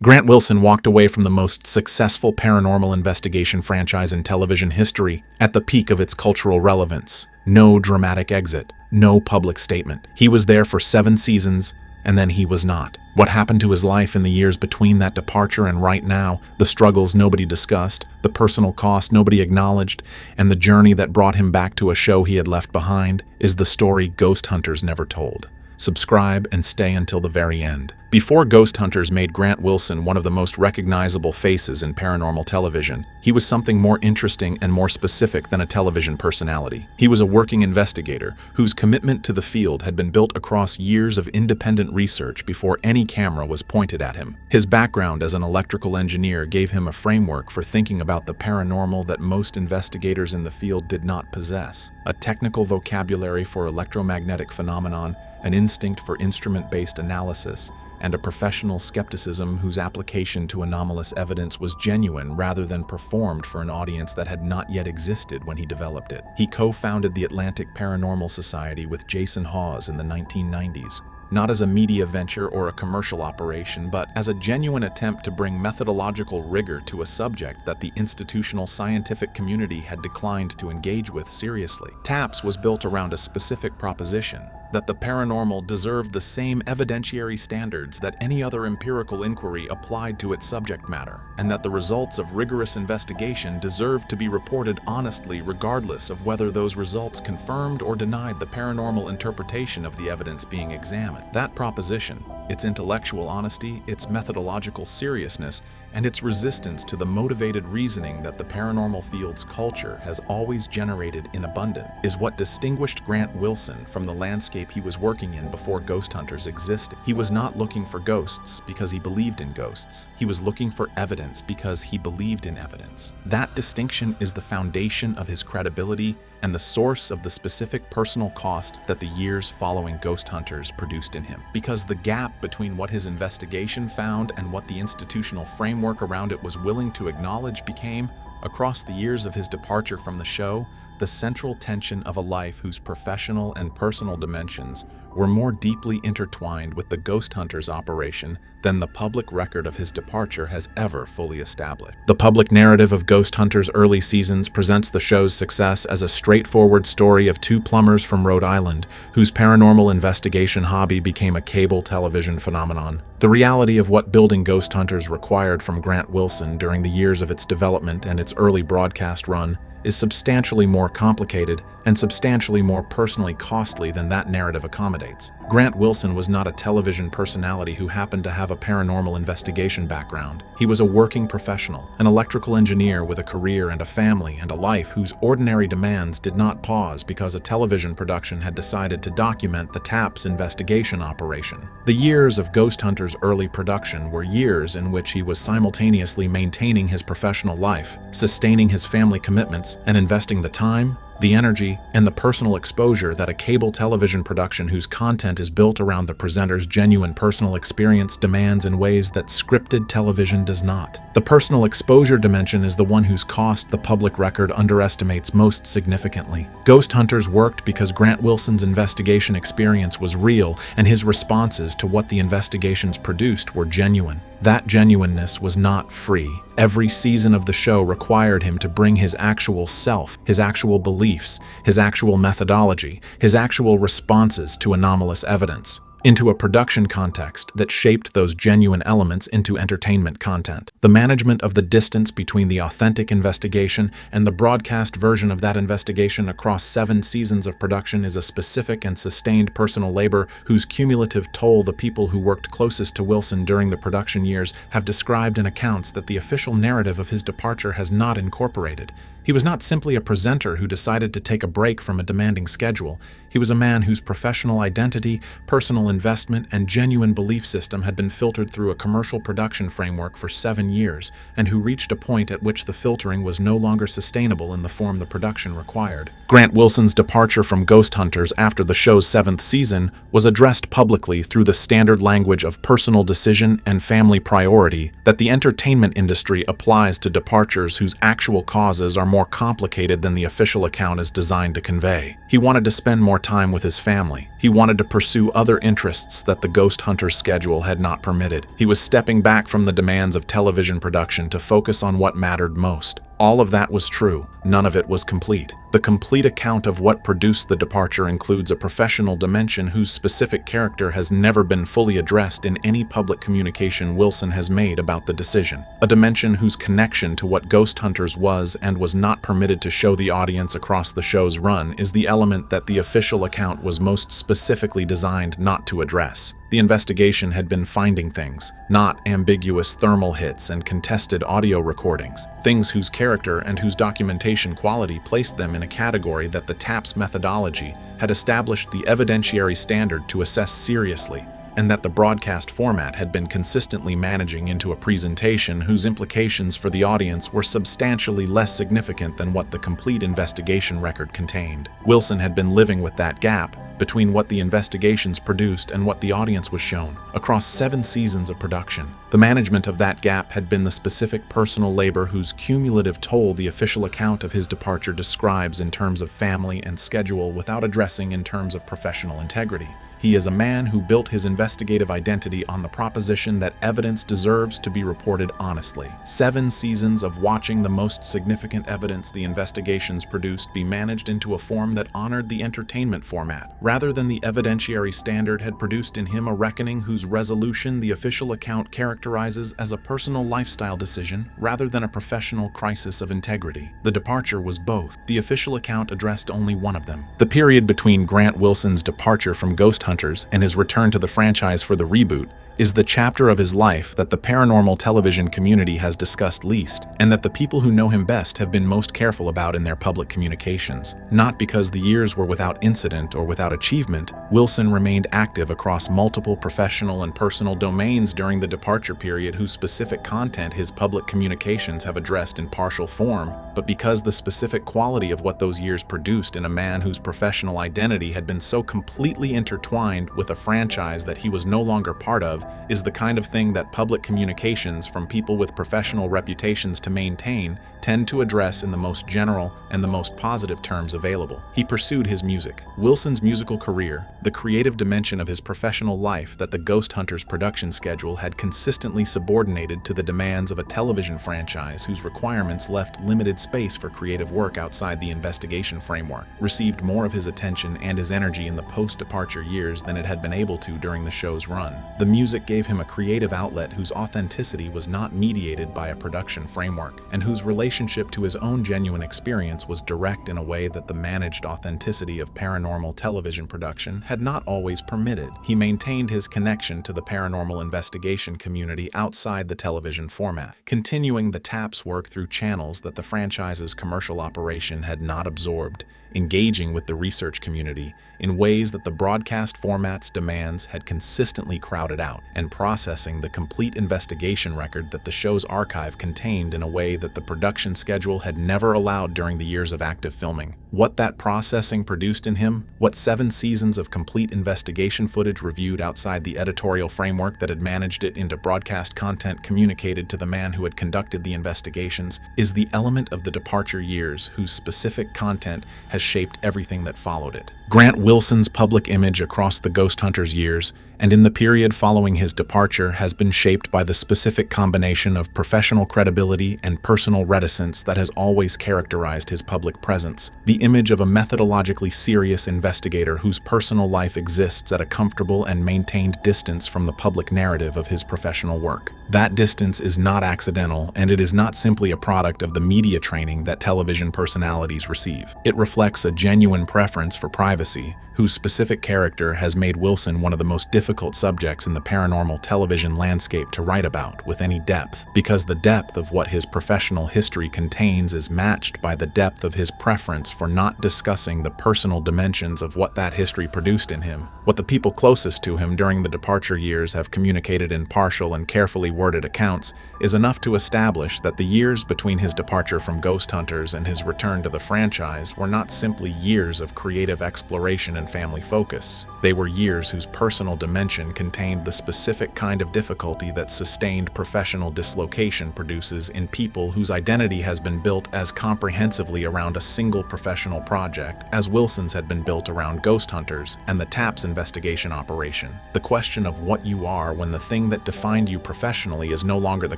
Grant Wilson walked away from the most successful paranormal investigation franchise in television history at the peak of its cultural relevance. No dramatic exit, no public statement. He was there for 7 seasons, and then he was not. What happened to his life in the years between that departure and right now, the struggles nobody discussed, the personal cost nobody acknowledged, and the journey that brought him back to a show he had left behind, is the story Ghost Hunters never told. Subscribe and stay until the very end. Before Ghost Hunters made Grant Wilson one of the most recognizable faces in paranormal television, he was something more interesting and more specific than a television personality. He was a working investigator whose commitment to the field had been built across years of independent research before any camera was pointed at him. His background as an electrical engineer gave him a framework for thinking about the paranormal that most investigators in the field did not possess: a technical vocabulary for electromagnetic phenomenon, an instinct for instrument-based analysis, and a professional skepticism whose application to anomalous evidence was genuine rather than performed for an audience that had not yet existed when he developed it. He co-founded the Atlantic Paranormal Society with Jason Hawes in the 1990s, not as a media venture or a commercial operation, but as a genuine attempt to bring methodological rigor to a subject that the institutional scientific community had declined to engage with seriously. TAPS was built around a specific proposition: that the paranormal deserved the same evidentiary standards that any other empirical inquiry applied to its subject matter, and that the results of rigorous investigation deserved to be reported honestly regardless of whether those results confirmed or denied the paranormal interpretation of the evidence being examined. That proposition, its intellectual honesty, its methodological seriousness, and its resistance to the motivated reasoning that the paranormal field's culture has always generated in abundance, is what distinguished Grant Wilson from the landscape he was working in before Ghost Hunters existed. He was not looking for ghosts because he believed in ghosts. He was looking for evidence because he believed in evidence. That distinction is the foundation of his credibility and the source of the specific personal cost that the years following Ghost Hunters produced in him. Because the gap between what his investigation found and what the institutional framework around it was willing to acknowledge became, across the years of his departure from the show, the central tension of a life whose professional and personal dimensions were more deeply intertwined with the Ghost Hunters operation than the public record of his departure has ever fully established. The public narrative of Ghost Hunters' early seasons presents the show's success as a straightforward story of 2 plumbers from Rhode Island whose paranormal investigation hobby became a cable television phenomenon. The reality of what building Ghost Hunters required from Grant Wilson during the years of its development and its early broadcast run is substantially more complicated and substantially more personally costly than that narrative accommodates. Grant Wilson was not a television personality who happened to have a paranormal investigation background. He was a working professional, an electrical engineer with a career and a family and a life whose ordinary demands did not pause because a television production had decided to document the TAPS investigation operation. The years of Ghost Hunters' early production were years in which he was simultaneously maintaining his professional life, sustaining his family commitments, and investing the time, the energy, and the personal exposure that a cable television production whose content is built around the presenter's genuine personal experience demands in ways that scripted television does not. The personal exposure dimension is the one whose cost the public record underestimates most significantly. Ghost Hunters worked because Grant Wilson's investigation experience was real and his responses to what the investigations produced were genuine. That genuineness was not free. Every season of the show required him to bring his actual self, his actual beliefs, his actual methodology, his actual responses to anomalous evidence, into a production context that shaped those genuine elements into entertainment content. The management of the distance between the authentic investigation and the broadcast version of that investigation across 7 seasons of production is a specific and sustained personal labor whose cumulative toll the people who worked closest to Wilson during the production years have described in accounts that the official narrative of his departure has not incorporated. He was not simply a presenter who decided to take a break from a demanding schedule. He was a man whose professional identity, personal investment, and genuine belief system had been filtered through a commercial production framework for 7 years, and who reached a point at which the filtering was no longer sustainable in the form the production required. Grant Wilson's departure from Ghost Hunters after the show's 7th season was addressed publicly through the standard language of personal decision and family priority that the entertainment industry applies to departures whose actual causes are more complicated than the official account is designed to convey. He wanted to spend more time with his family. He wanted to pursue other interests that the ghost hunter's schedule had not permitted. He was stepping back from the demands of television production to focus on what mattered most. All of that was true. None of it was complete. The complete account of what produced the departure includes a professional dimension whose specific character has never been fully addressed in any public communication Wilson has made about the decision. A dimension whose connection to what Ghost Hunters was and was not permitted to show the audience across the show's run is the element that the official account was most specifically designed not to address. The investigation had been finding things, not ambiguous thermal hits and contested audio recordings, things whose character and whose documentation quality placed them in a category that the TAPS methodology had established the evidentiary standard to assess seriously, and that the broadcast format had been consistently managing into a presentation whose implications for the audience were substantially less significant than what the complete investigation record contained. Wilson had been living with that gap between what the investigations produced and what the audience was shown, across 7 seasons of production. The management of that gap had been the specific personal labor whose cumulative toll the official account of his departure describes in terms of family and schedule without addressing in terms of professional integrity. He is a man who built his investigative identity on the proposition that evidence deserves to be reported honestly. 7 seasons of watching the most significant evidence the investigations produced be managed into a form that honored the entertainment format, rather than the evidentiary standard had produced in him a reckoning whose resolution the official account characterizes as a personal lifestyle decision rather than a professional crisis of integrity. The departure was both. The official account addressed only one of them. The period between Grant Wilson's departure from Ghost Hunters and his return to the franchise for the reboot is the chapter of his life that the paranormal television community has discussed least, and that the people who know him best have been most careful about in their public communications. Not because the years were without incident or without achievement, Wilson remained active across multiple professional and personal domains during the departure period whose specific content his public communications have addressed in partial form, but because the specific quality of what those years produced in a man whose professional identity had been so completely intertwined with a franchise that he was no longer part of is the kind of thing that public communications from people with professional reputations to maintain tend to address in the most general and the most positive terms available. He pursued his music. Wilson's musical career, the creative dimension of his professional life that the Ghost Hunters production schedule had consistently subordinated to the demands of a television franchise whose requirements left limited space for creative work outside the investigation framework, received more of his attention and his energy in the post-departure years than it had been able to during the show's run. The music gave him a creative outlet whose authenticity was not mediated by a production framework, and whose relationship to his own genuine experience was direct in a way that the managed authenticity of paranormal television production had not always permitted. He maintained his connection to the paranormal investigation community outside the television format, continuing the TAPS work through channels that the franchise's commercial operation had not absorbed, engaging with the research community in ways that the broadcast format's demands had consistently crowded out, and processing the complete investigation record that the show's archive contained in a way that the production schedule had never allowed during the years of active filming. What that processing produced in him, what 7 seasons of complete investigation footage reviewed outside the editorial framework that had managed it into broadcast content communicated to the man who had conducted the investigations, is the element of the departure years whose specific content has shaped everything that followed it. Grant Wilson's public image across the Ghost Hunters years and in the period following his departure has been shaped by the specific combination of professional credibility and personal reticence that has always characterized his public presence, the image of a methodologically serious investigator whose personal life exists at a comfortable and maintained distance from the public narrative of his professional work. That distance is not accidental, and it is not simply a product of the media training that television personalities receive. It reflects a genuine preference for privacy, whose specific character has made Wilson one of the most difficult subjects in the paranormal television landscape to write about with any depth, because the depth of what his professional history contains is matched by the depth of his preference for not discussing the personal dimensions of what that history produced in him. What the people closest to him during the departure years have communicated in partial and carefully worded accounts is enough to establish that the years between his departure from Ghost Hunters and his return to the franchise were not simply years of creative exploration and family focus. They were years whose personal dimension contained the specific kind of difficulty that sustained professional dislocation produces in people whose identity has been built as comprehensively around a single professional project as Wilson's had been built around ghost hunters and the TAPS investigation operation. The question of what you are when the thing that defined you professionally is no longer the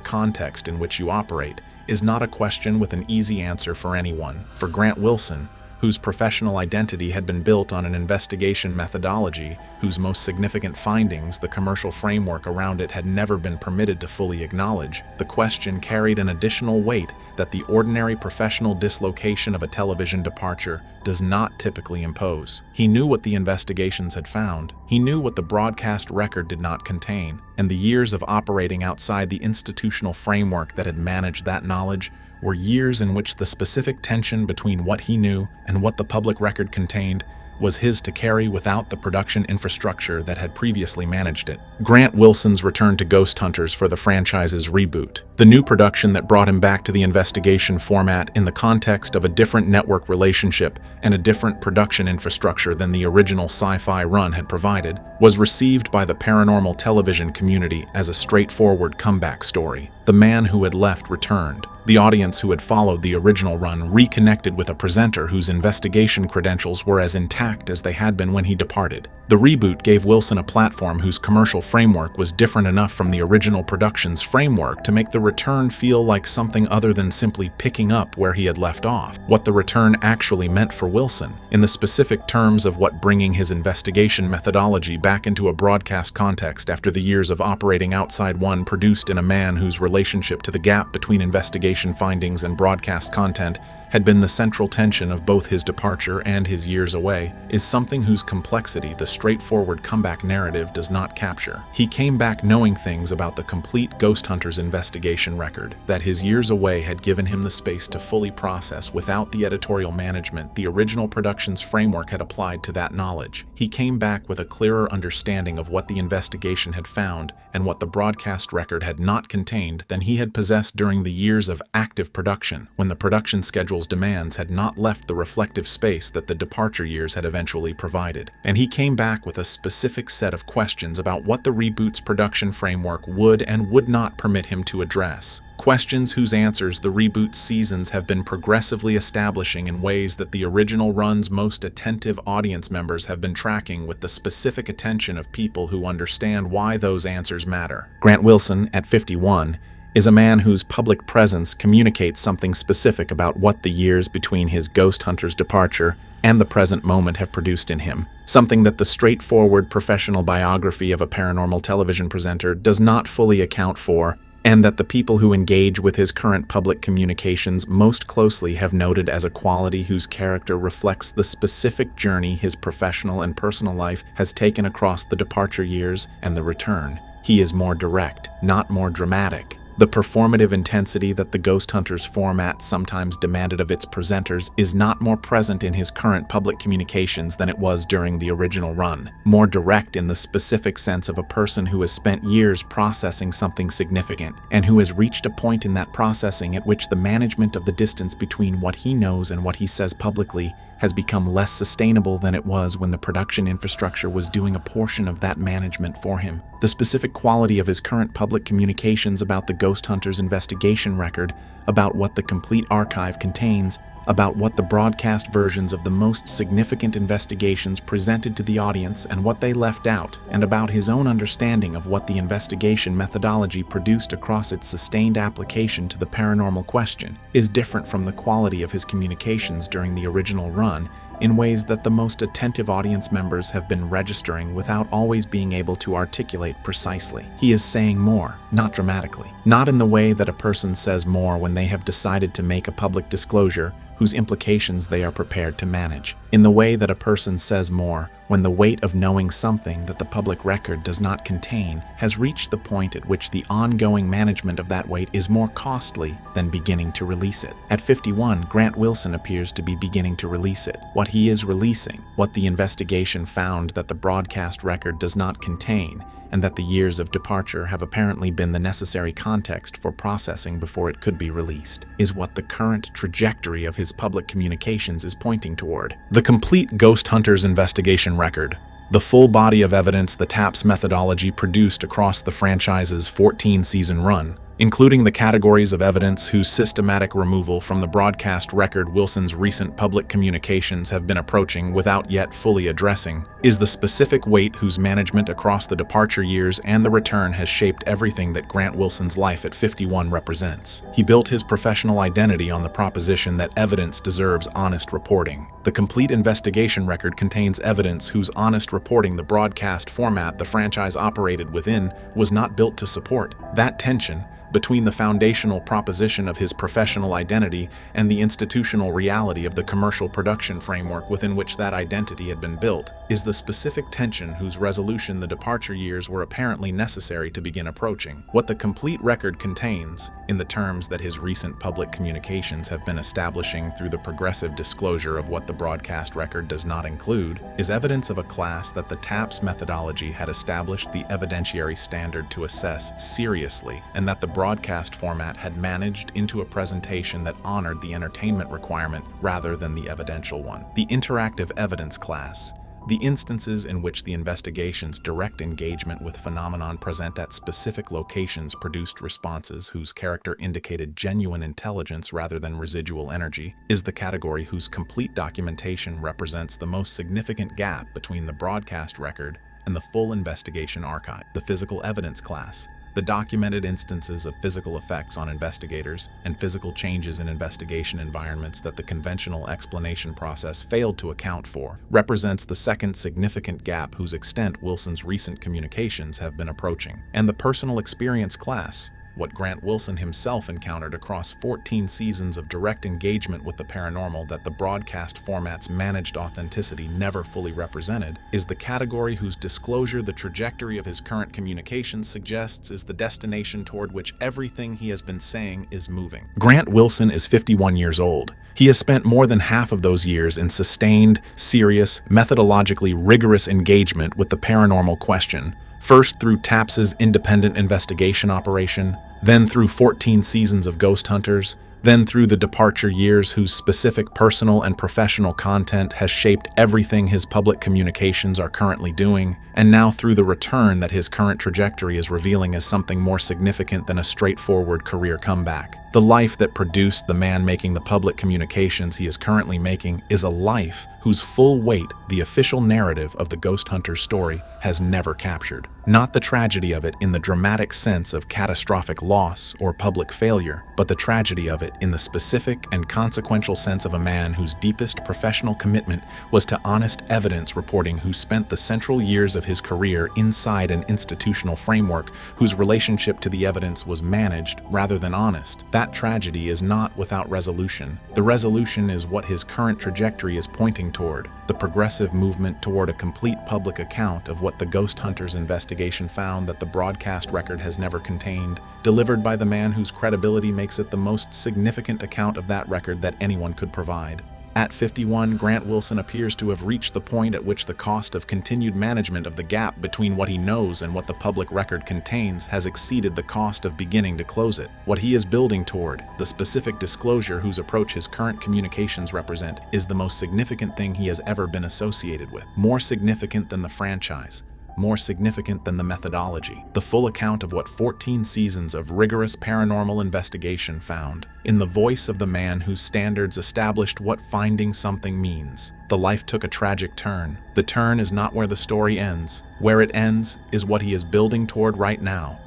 context in which you operate is not a question with an easy answer for anyone. For Grant Wilson, whose professional identity had been built on an investigation methodology whose most significant findings the commercial framework around it had never been permitted to fully acknowledge, the question carried an additional weight that the ordinary professional dislocation of a television departure does not typically impose. He knew what the investigations had found. He knew what the broadcast record did not contain, and the years of operating outside the institutional framework that had managed that knowledge were years in which the specific tension between what he knew and what the public record contained was his to carry without the production infrastructure that had previously managed it. Grant Wilson's return to Ghost Hunters for the franchise's reboot, the new production that brought him back to the investigation format in the context of a different network relationship and a different production infrastructure than the original sci-fi run had provided, was received by the paranormal television community as a straightforward comeback story. The man who had left returned. The audience who had followed the original run reconnected with a presenter whose investigation credentials were as intact as they had been when he departed. The reboot gave Wilson a platform whose commercial framework was different enough from the original production's framework to make the return feel like something other than simply picking up where he had left off. What the return actually meant for Wilson, in the specific terms of what bringing his investigation methodology back into a broadcast context after the years of operating outside one produced in a man whose relationship to the gap between investigation findings and broadcast content had been the central tension of both his departure and his years away, is something whose complexity the straightforward comeback narrative does not capture. He came back knowing things about the complete Ghost Hunters investigation record that his years away had given him the space to fully process without the editorial management the original production's framework had applied to that knowledge. He came back with a clearer understanding of what the investigation had found and what the broadcast record had not contained than he had possessed during the years of active production, when the production schedule's demands had not left the reflective space that the departure years had eventually provided. And he came back with a specific set of questions about what the reboot's production framework would and would not permit him to address. Questions whose answers the reboot seasons have been progressively establishing in ways that the original run's most attentive audience members have been tracking with the specific attention of people who understand why those answers matter. Grant Wilson, at 51, is a man whose public presence communicates something specific about what the years between his Ghost Hunters departure and the present moment have produced in him, something that the straightforward professional biography of a paranormal television presenter does not fully account for, and that the people who engage with his current public communications most closely have noted as a quality whose character reflects the specific journey his professional and personal life has taken across the departure years and the return. He is more direct, not more dramatic. The performative intensity that the Ghost Hunters format sometimes demanded of its presenters is not more present in his current public communications than it was during the original run. More direct in the specific sense of a person who has spent years processing something significant, and who has reached a point in that processing at which the management of the distance between what he knows and what he says publicly has become less sustainable than it was when the production infrastructure was doing a portion of that management for him. The specific quality of his current public communications about the Ghost Hunters investigation record, about what the complete archive contains, about what the broadcast versions of the most significant investigations presented to the audience and what they left out, and about his own understanding of what the investigation methodology produced across its sustained application to the paranormal question, is different from the quality of his communications during the original run in ways that the most attentive audience members have been registering without always being able to articulate precisely. He is saying more, not dramatically. Not in the way that a person says more when they have decided to make a public disclosure whose implications they are prepared to manage. In the way that a person says more when the weight of knowing something that the public record does not contain has reached the point at which the ongoing management of that weight is more costly than beginning to release it. At 51, Grant Wilson appears to be beginning to release it. What he is releasing, what the investigation found that the broadcast record does not contain, and that the years of departure have apparently been the necessary context for processing before it could be released, is what the current trajectory of his public communications is pointing toward. The complete Ghost Hunters investigation investigation record. The full body of evidence the TAPS methodology produced across the franchise's 14-season run, including the categories of evidence whose systematic removal from the broadcast record Wilson's recent public communications have been approaching without yet fully addressing, is the specific weight whose management across the departure years and the return has shaped everything that Grant Wilson's life at 51 represents. He built his professional identity on the proposition that evidence deserves honest reporting. The complete investigation record contains evidence whose honest reporting the broadcast format the franchise operated within was not built to support. That tension between the foundational proposition of his professional identity and the institutional reality of the commercial production framework within which that identity had been built, is the specific tension whose resolution the departure years were apparently necessary to begin approaching. What the complete record contains, in the terms that his recent public communications have been establishing through the progressive disclosure of what the broadcast record does not include, is evidence of a class that the TAPS methodology had established the evidentiary standard to assess seriously, and that the broadcast format had managed into a presentation that honored the entertainment requirement rather than the evidential one. The interactive evidence class, the instances in which the investigation's direct engagement with phenomenon present at specific locations produced responses whose character indicated genuine intelligence rather than residual energy, is the category whose complete documentation represents the most significant gap between the broadcast record and the full investigation archive. The physical evidence class, the documented instances of physical effects on investigators and physical changes in investigation environments that the conventional explanation process failed to account for, represents the second significant gap whose extent Wilson's recent communications have been approaching. And the personal experience class, what Grant Wilson himself encountered across 14 seasons of direct engagement with the paranormal that the broadcast format's managed authenticity never fully represented, is the category whose disclosure the trajectory of his current communications suggests is the destination toward which everything he has been saying is moving. Grant Wilson is 51 years old. He has spent more than half of those years in sustained, serious, methodologically rigorous engagement with the paranormal question, first through TAPS's independent investigation operation, then through 14 seasons of Ghost Hunters, then through the departure years whose specific personal and professional content has shaped everything his public communications are currently doing, and now through the return that his current trajectory is revealing as something more significant than a straightforward career comeback. The life that produced the man making the public communications he is currently making is a life whose full weight the official narrative of the Ghost Hunters story has never captured. Not the tragedy of it in the dramatic sense of catastrophic loss or public failure, but the tragedy of it in the specific and consequential sense of a man whose deepest professional commitment was to honest evidence reporting, who spent the central years of his career inside an institutional framework whose relationship to the evidence was managed rather than honest. That tragedy is not without resolution. The resolution is what his current trajectory is pointing toward, the progressive movement toward a complete public account of what the Ghost Hunters investigation found that the broadcast record has never contained, delivered by the man whose credibility makes it the most significant account of that record that anyone could provide. At 51, Grant Wilson appears to have reached the point at which the cost of continued management of the gap between what he knows and what the public record contains has exceeded the cost of beginning to close it. What he is building toward, the specific disclosure whose approach his current communications represent, is the most significant thing he has ever been associated with. More significant than the franchise, more significant than the methodology. The full account of what 14 seasons of rigorous paranormal investigation found, in the voice of the man whose standards established what finding something means. The life took a tragic turn. The turn is not where the story ends. Where it ends is what he is building toward right now.